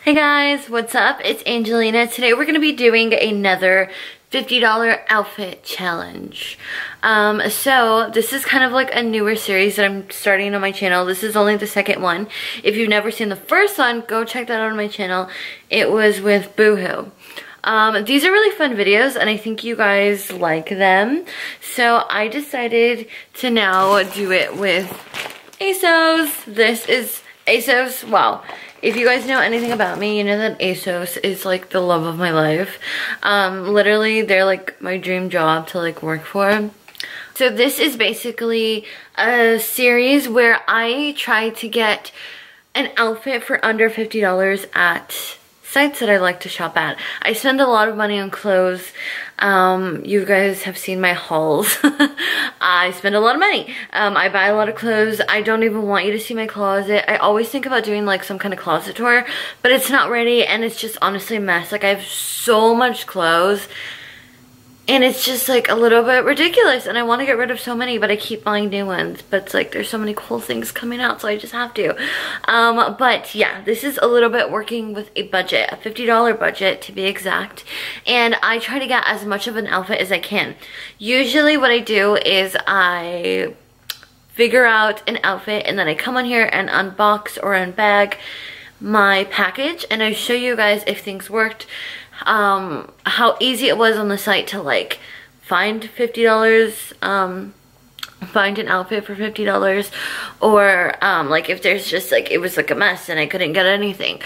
Hey guys, what's up? It's Angelina. Today we're going to be doing another $50 outfit challenge. So this is kind of like a newer series that I'm starting on my channel. This is only the second one. If you've never seen the first one, go check that out on my channel. It was with Boohoo. These are really fun videos and I think you guys like them. So I decided to now do it with ASOS. This is ASOS. Wow. If you guys know anything about me, you know that ASOS is like the love of my life. Literally, they're like my dream job to like work for. So this is basically a series where I try to get an outfit for under $50 at sites that I like to shop at. I spend a lot of money on clothes. You guys have seen my hauls. I spend a lot of money. I buy a lot of clothes. I don't even want you to see my closet. I always think about doing like some kind of closet tour, but it's not ready and it's just honestly a mess. Like I have so much clothes and it's just like a little bit ridiculous and I want to get rid of so many, but I keep buying new ones. But it's like there's so many cool things coming out, so I just have to. But yeah, this is a little bit working with a budget, a $50 budget to be exact. And I try to get as much of an outfit as I can. Usually what I do is I figure out an outfit and then I come on here and unbox or unbag my package and I show you guys if things worked. How easy it was on the site to like find $50, find an outfit for $50, or like if there's just like it was like a mess and I couldn't get anything.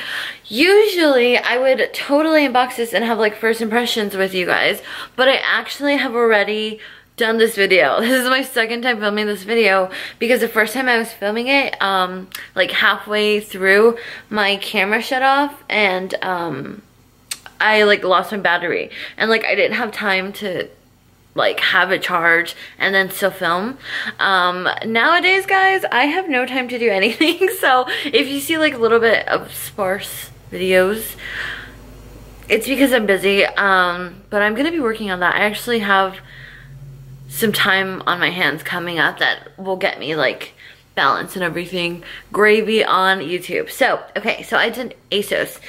Usually I would totally unbox this and have like first impressions with you guys, but I actually have already done this video. This is my second time filming this video because the first time I was filming it, like halfway through my camera shut off and I like lost my battery and like I didn't have time to like have it charged and then still film. Nowadays guys, I have no time to do anything, so if you see like a little bit of sparse videos, it's because I'm busy. But I'm gonna be working on that. I actually have some time on my hands coming up that will get me like balance and everything gravy on YouTube. So okay, so I did ASOS.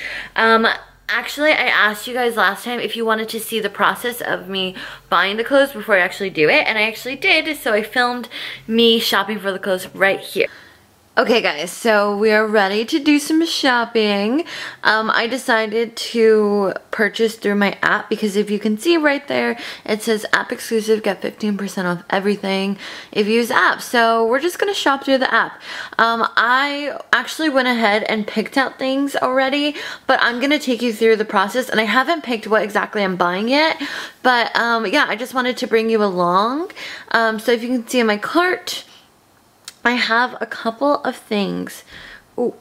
Actually, I asked you guys last time if you wanted to see the process of me buying the clothes before I actually do it, and I actually did, so I filmed me shopping for the clothes right here. Okay guys, so we are ready to do some shopping. I decided to purchase through my app because if you can see right there, it says app exclusive, get 15% off everything if you use app. So we're just gonna shop through the app. I actually went ahead and picked out things already, but I'm gonna take you through the process and I haven't picked what exactly I'm buying yet. But yeah, I just wanted to bring you along. So if you can see in my cart, I have a couple of things. Oh,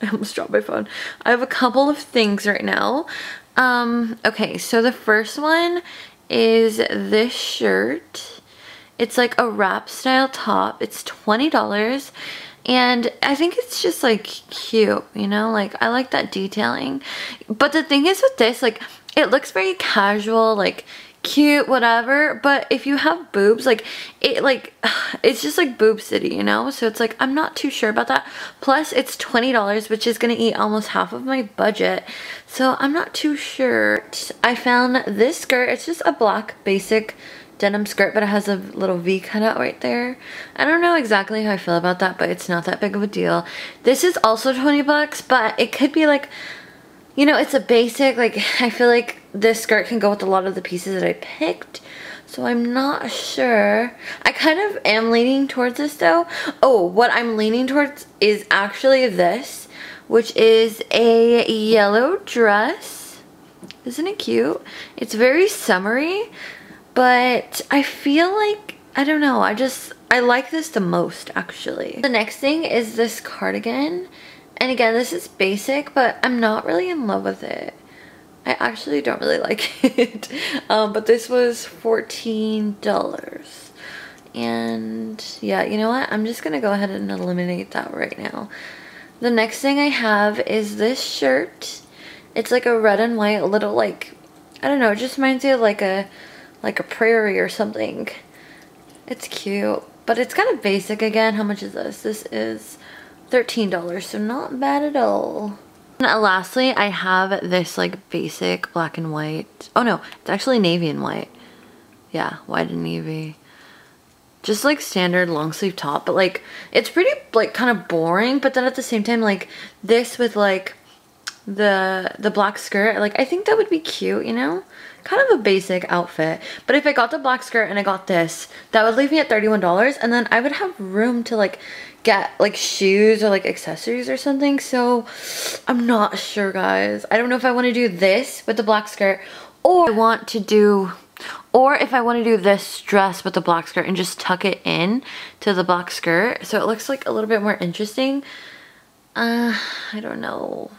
I almost dropped my phone. I have a couple of things right now. Okay, so the first one is this shirt. It's like a wrap style top. It's $20. And I think it's just like cute, you know? Like I like that detailing. But the thing is with this, like it looks very casual, like cute, whatever, but if you have boobs, like it's just like boob city, you know? So it's like I'm not too sure about that. Plus it's $20, which is gonna eat almost half of my budget, so I'm not too sure. I found this skirt. It's just a black basic denim skirt, but it has a little V cutout right there. I don't know exactly how I feel about that, but it's not that big of a deal. This is also 20 bucks, but it could be like, you know, it's a basic, like I feel like this skirt can go with a lot of the pieces that I picked, so I'm not sure. I kind of am leaning towards this though. Oh, what I'm leaning towards is actually this, which is a yellow dress. Isn't it cute? It's very summery, but I feel like, I don't know, I like this the most actually. The next thing is this cardigan. And again, this is basic, but I'm not really in love with it. I actually don't really like it. But this was $14. And yeah, you know what? I'm just gonna go ahead and eliminate that right now. The next thing I have is this shirt. It's like a red and white little like, I don't know, it just reminds me of like a prairie or something. It's cute, but it's kind of basic again. How much is this? This is $13, so not bad at all. And lastly, I have this like basic black and white. Oh no, it's actually navy and white. Yeah, white and navy. Just like standard long sleeve top, but like it's pretty like kind of boring, but then at the same time like this with like the black skirt, like I think that would be cute, you know? Kind of a basic outfit. But if I got the black skirt and I got this, that would leave me at $31, and then I would have room to like get like shoes or like accessories or something. So I'm not sure, guys. I don't know if I want to do this with the black skirt, or if I want to do this dress with the black skirt and just tuck it in to the black skirt so it looks like a little bit more interesting. I don't know.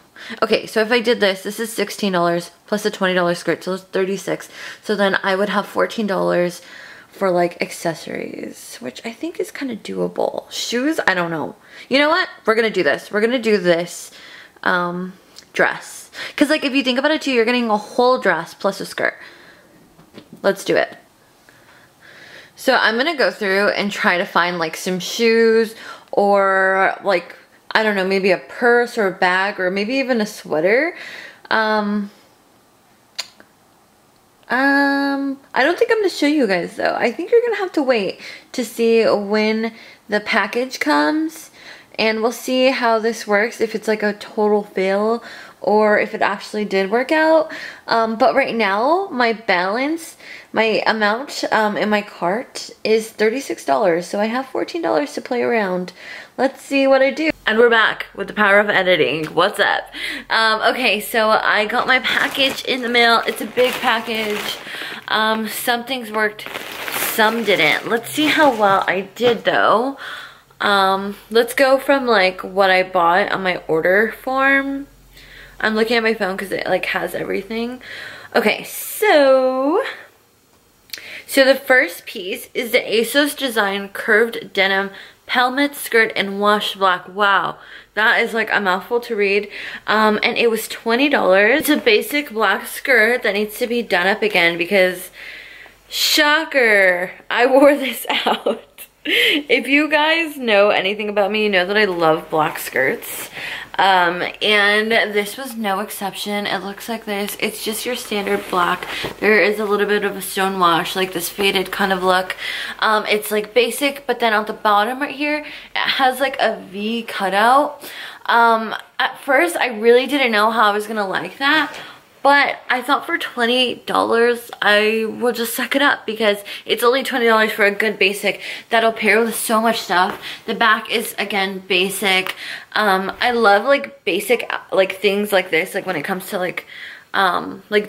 Okay, so if I did this is $16 plus a $20 skirt, so it's $36. So then I would have $14 for like accessories, which I think is kind of doable. Shoes, I don't know. You know what? We're gonna do this. We're gonna do this dress. Because like if you think about it too, you're getting a whole dress plus a skirt. Let's do it. So I'm gonna go through and try to find like some shoes or like, I don't know, maybe a purse or a bag or maybe even a sweater. I don't think I'm gonna show you guys though. I think you're gonna have to wait to see when the package comes, and we'll see how this works, if it's like a total fail or if it actually did work out. But right now my balance, my amount in my cart is $36, so I have $14 to play around. Let's see what I do. And we're back with the power of editing. What's up? Okay, so I got my package in the mail. It's a big package. Some things worked, some didn't. Let's see how well I did though. Let's go from like what I bought on my order form. I'm looking at my phone because it like has everything. Okay, so the first piece is the ASOS Design Curved Denim Pelmet Skirt in Wash Black. Wow, that is like a mouthful to read. And it was $20. It's a basic black skirt that needs to be done up again because, shocker, I wore this out. If you guys know anything about me, you know that I love black skirts. And this was no exception. It looks like this. It's just your standard black. There is a little bit of a stone wash, like this faded kind of look. It's like basic, but then on the bottom right here, it has like a V cutout. At first, I really didn't know how I was gonna like that. But I thought for $20, I will just suck it up because it's only $20 for a good basic that'll pair with so much stuff. The back is, again, basic. I love, like, basic, like, things like this, like, when it comes to, like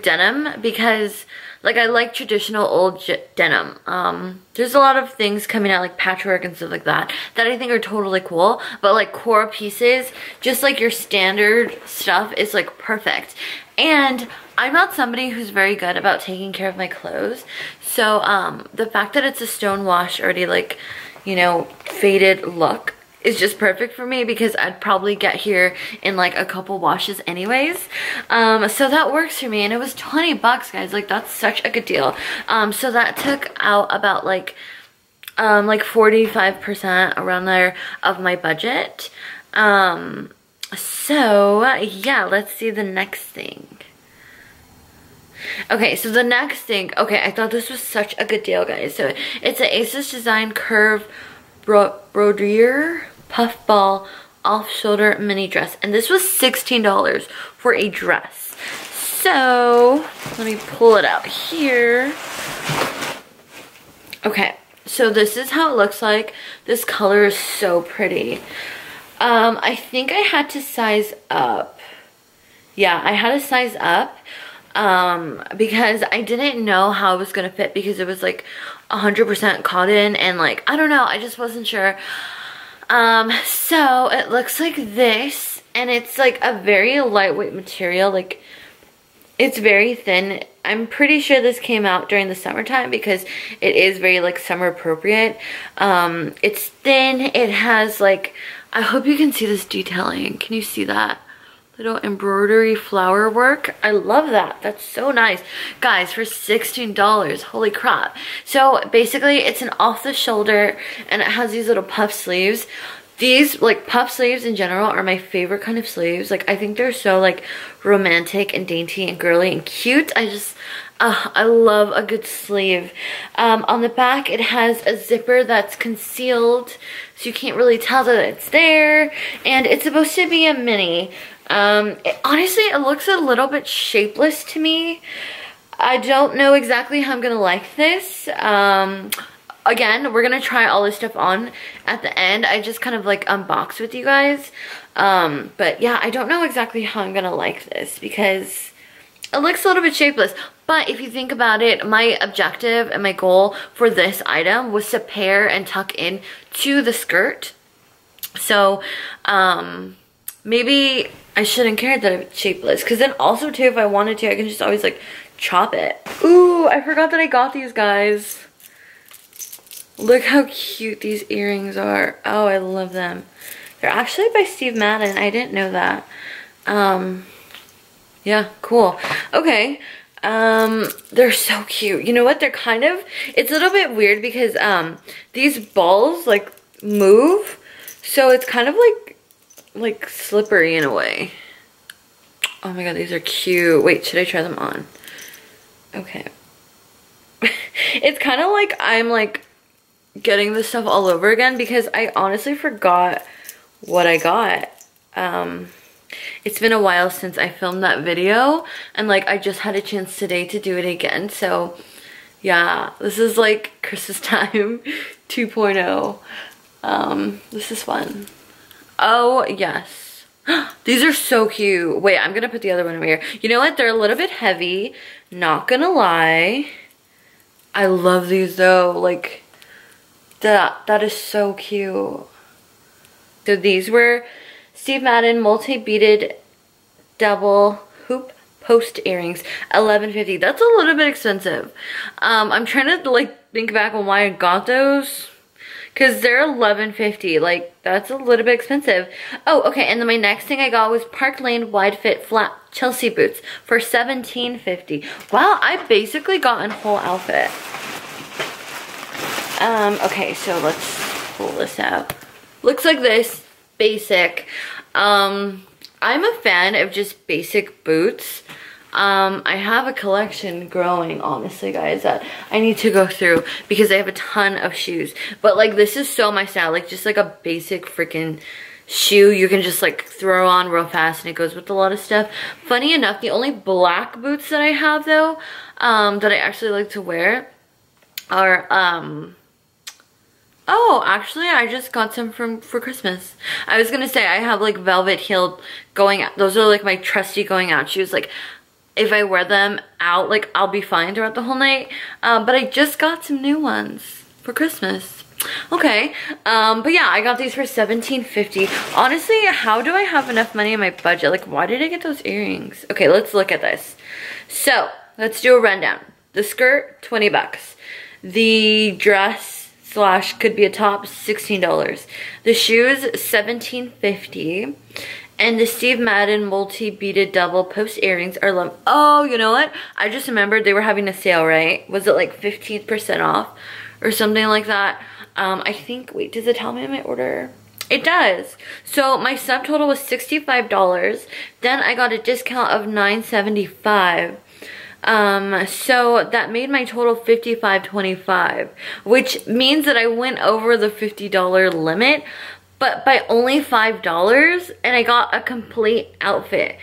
denim, because, like, I like traditional old denim. There's a lot of things coming out, like patchwork and stuff like that I think are totally cool. But, like, core pieces, just, like, your standard stuff is, like, perfect. And I'm not somebody who's very good about taking care of my clothes. So, the fact that it's a stone wash, already, like, you know, faded look is just perfect for me because I'd probably get here in, like, a couple washes anyways. So that works for me. And it was 20 bucks, guys. Like, that's such a good deal. So that took out about, like 45% around there of my budget. So, yeah, let's see the next thing. Okay, so the next thing, okay, I thought this was such a good deal, guys. So, it's an ASOS Design Curve Broderier Puffball Off-Shoulder Mini Dress. And this was $16 for a dress. So, let me pull it out here. Okay, so this is how it looks like. This color is so pretty. I think I had to size up. Yeah, I had to size up because I didn't know how it was going to fit because it was like 100% cotton and like, I don't know, I just wasn't sure. So it looks like this, and it's like a very lightweight material, like it's very thin. I'm pretty sure this came out during the summertime because it is very like summer appropriate. It's thin, it has like, I hope you can see this detailing. Can you see that? Little embroidery flower work. I love that. That's so nice. Guys, for $16. Holy crap. So basically it's an off the shoulder and it has these little puff sleeves. These like puff sleeves in general are my favorite kind of sleeves. Like I think they're so like romantic and dainty and girly and cute. I love a good sleeve. On the back it has a zipper that's concealed so you can't really tell that it's there, and it's supposed to be a mini. Honestly, it looks a little bit shapeless to me. I don't know exactly how I'm gonna like this. Again, we're gonna try all this stuff on at the end. I just kind of like unbox with you guys. But yeah, I don't know exactly how I'm gonna like this because it looks a little bit shapeless. But if you think about it, my objective and my goal for this item was to pair and tuck in to the skirt. So, maybe I shouldn't care that it's shapeless. Because then also too, if I wanted to, I can just always like chop it. Ooh, I forgot that I got these, guys. Look how cute these earrings are. Oh, I love them. They're actually by Steve Madden. I didn't know that. Yeah, cool. Okay. They're so cute. You know what? They're kind of, it's a little bit weird because these balls like move. So it's kind of like slippery in a way. Oh my god, these are cute. Wait, should I try them on? Okay. It's kind of like I'm like getting this stuff all over again because I honestly forgot what I got. It's been a while since I filmed that video, and like I just had a chance today to do it again. So yeah, this is like Christmas time 2.0. This is fun. Oh yes. These are so cute. Wait, I'm gonna put the other one over here. You know what? They're a little bit heavy, not gonna lie. I love these though. Like that is so cute. So these were Steve Madden multi-beaded double hoop post earrings, $11.50. That's a little bit expensive. I'm trying to like think back on why I got those, because they're $11.50. Like that's a little bit expensive. Oh, okay. And then my next thing I got was Park Lane wide fit flat Chelsea boots for $17.50. Wow, I basically got a whole outfit. Okay, so let's pull this out. Looks like this, basic. I'm a fan of just basic boots. I have a collection growing, honestly, guys, that I need to go through because I have a ton of shoes. But like this is so my style, like just like a basic freaking shoe you can just like throw on real fast and it goes with a lot of stuff. Funny enough, the only black boots that I have though, that I actually like to wear are oh, actually, I just got some for Christmas. I was gonna say I have like velvet heeled going out. Those are like my trusty going out shoes. Like if I wear them out, like I'll be fine throughout the whole night. But I just got some new ones for Christmas. Okay, but yeah, I got these for $17.50. Honestly, how do I have enough money in my budget? Like, why did I get those earrings? Okay, let's look at this. So let's do a rundown. The skirt, 20 bucks. The dress slash could be a top, $16. The shoes, $17.50. And the Steve Madden multi-beaded double post earrings are oh, you know what? I just remembered they were having a sale, right? Was it like 15% off or something like that? I think, wait, does it tell me in my order? It does. So my subtotal was $65. Then I got a discount of $9.75. So that made my total $55.25, which means that I went over the $50 limit, but by only $5, and I got a complete outfit.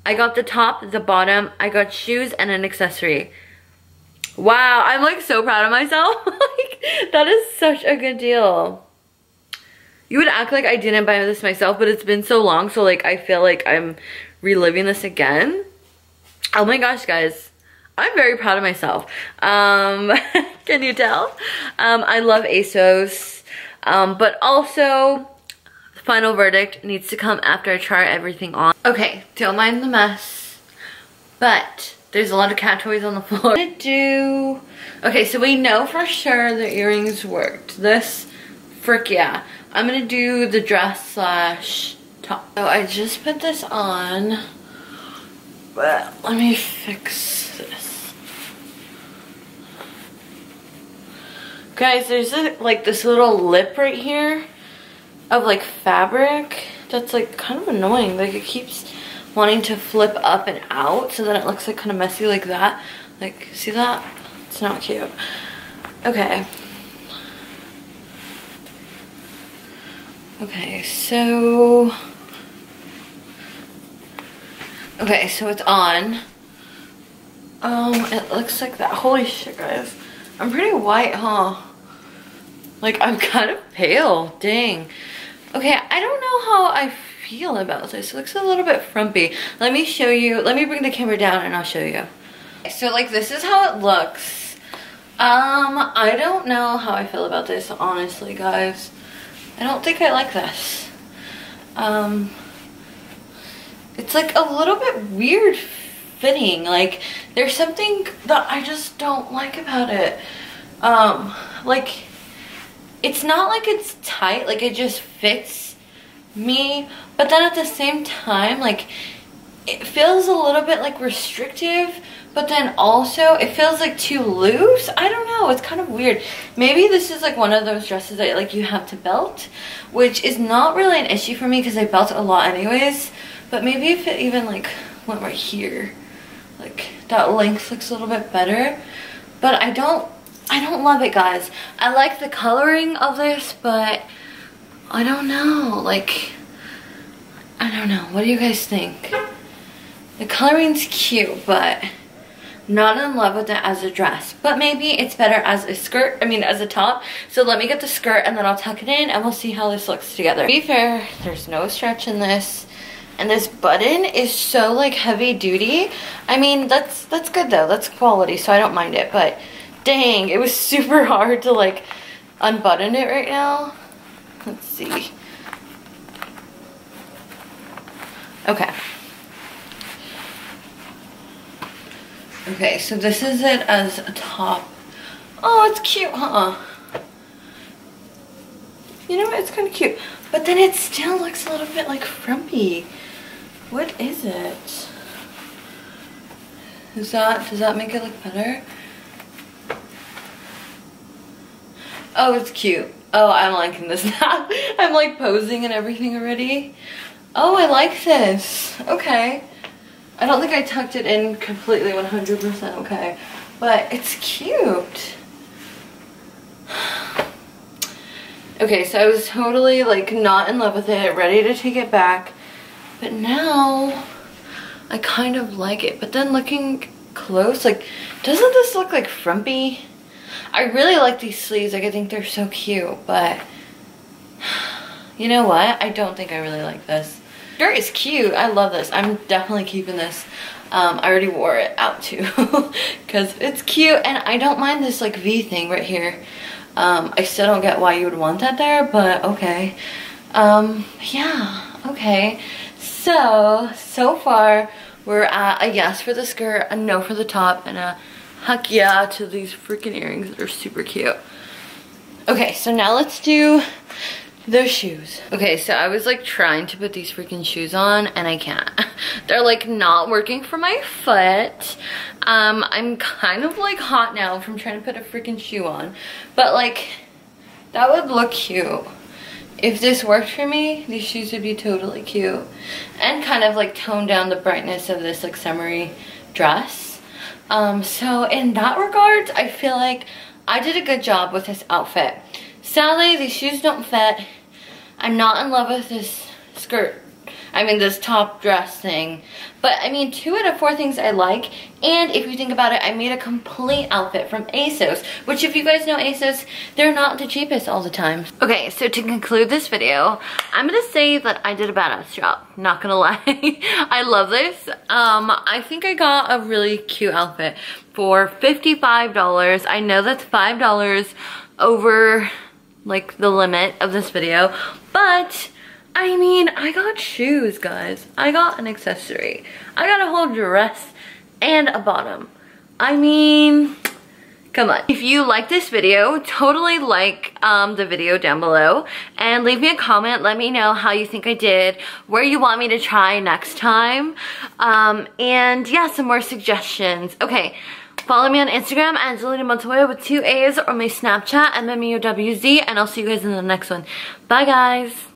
I got the top, the bottom, I got shoes and an accessory. Wow, I'm like so proud of myself. Like, that is such a good deal. You would act like I didn't buy this myself, but it's been so long, so like I feel like I'm reliving this again. Oh my gosh, guys. I'm very proud of myself. Can you tell? I love ASOS, but also the final verdict needs to come after I try everything on. Okay, don't mind the mess, but there's a lot of cat toys on the floor. Okay, so we know for sure the earrings worked. This, frick yeah. I'm gonna do the dress slash top. So I just put this on, but let me fix this. Guys, there's like this little lip right here of like fabric that's like kind of annoying. Like it keeps wanting to flip up and out, so then it looks like kind of messy like that. Like, see that? It's not cute. Okay. Okay, so it's on. It looks like that. Holy shit, guys. I'm pretty white, huh? Like, I'm kind of pale. Dang. Okay, I don't know how I feel about this. It looks a little bit frumpy. Let me show you. Let me bring the camera down and I'll show you. So, like, this is how it looks. I don't know how I feel about this, honestly, guys. I don't think I like this. It's like a little bit weird fitting. Like, there's something that I just don't like about it. Like, it's not like it's tight, like it just fits me, but then at the same time, like, it feels a little bit like restrictive, but then also it feels like too loose. I don't know, it's kind of weird. Maybe this is like one of those dresses that like you have to belt, which is not really an issue for me because I belt a lot anyways, but maybe if it even like went right here, like that length looks a little bit better. But I don't love it, guys. I like the coloring of this, but I don't know, like, I don't know. What do you guys think? The coloring's cute, but not in love with it as a dress. But maybe it's better as a skirt, as a top. So let me get the skirt and then I'll tuck it in and we'll see how this looks together. To be fair, there's no stretch in this. And this button is so like heavy duty. I mean, that's good though. That's quality, so I don't mind it. But dang, it was super hard to like unbutton it right now. Let's see. Okay. Okay, so this is it as a top. Oh, it's cute, huh? You know what? It's kind of cute. But then it still looks a little bit like frumpy. What is it? Does that make it look better? Oh, it's cute. Oh, I'm liking this now. I'm like posing and everything already. Oh, I like this. Okay. I don't think I tucked it in completely 100% okay, but it's cute. Okay, so I was totally like not in love with it, ready to take it back. But now, I kind of like it. But then looking close, like, doesn't this look like frumpy? I really like these sleeves. Like, I think they're so cute. But, you know what? I don't think I really like this. Skirt is cute. I love this. I'm definitely keeping this. I already wore it out too. Because it's cute. And I don't mind this, like, V thing right here. I still don't get why you would want that there. But, okay. Yeah. Okay. So far, we're at a yes for the skirt, a no for the top, and a heck yeah to these freaking earrings that are super cute. Okay, so now let's do the shoes. Okay, so I was like trying to put these freaking shoes on, and I can't. They're like not working for my foot. I'm kind of like hot now from trying to put a freaking shoe on, but like, that would look cute. If this worked for me, these shoes would be totally cute. And kind of like tone down the brightness of this like summery dress. So in that regards, I feel like I did a good job with this outfit. Sadly, these shoes don't fit. I'm not in love with this skirt. This top dress thing. But 2 out of 4 things I like. And if you think about it, I made a complete outfit from ASOS. Which, if you guys know ASOS, they're not the cheapest all the time. Okay, so to conclude this video, I'm gonna say that I did a badass job. Not gonna lie. I love this. I think I got a really cute outfit for $55. I know that's $5 over like the limit of this video. But I got shoes, guys. I got an accessory. I got a whole dress and a bottom. Come on. If you like this video, totally like the video down below. And leave me a comment. Let me know how you think I did. Where you want me to try next time. And yeah, some more suggestions. Okay. Follow me on Instagram, Angelina Montoya with 2 A's, or my Snapchat, MMEOWZ. And I'll see you guys in the next one. Bye, guys.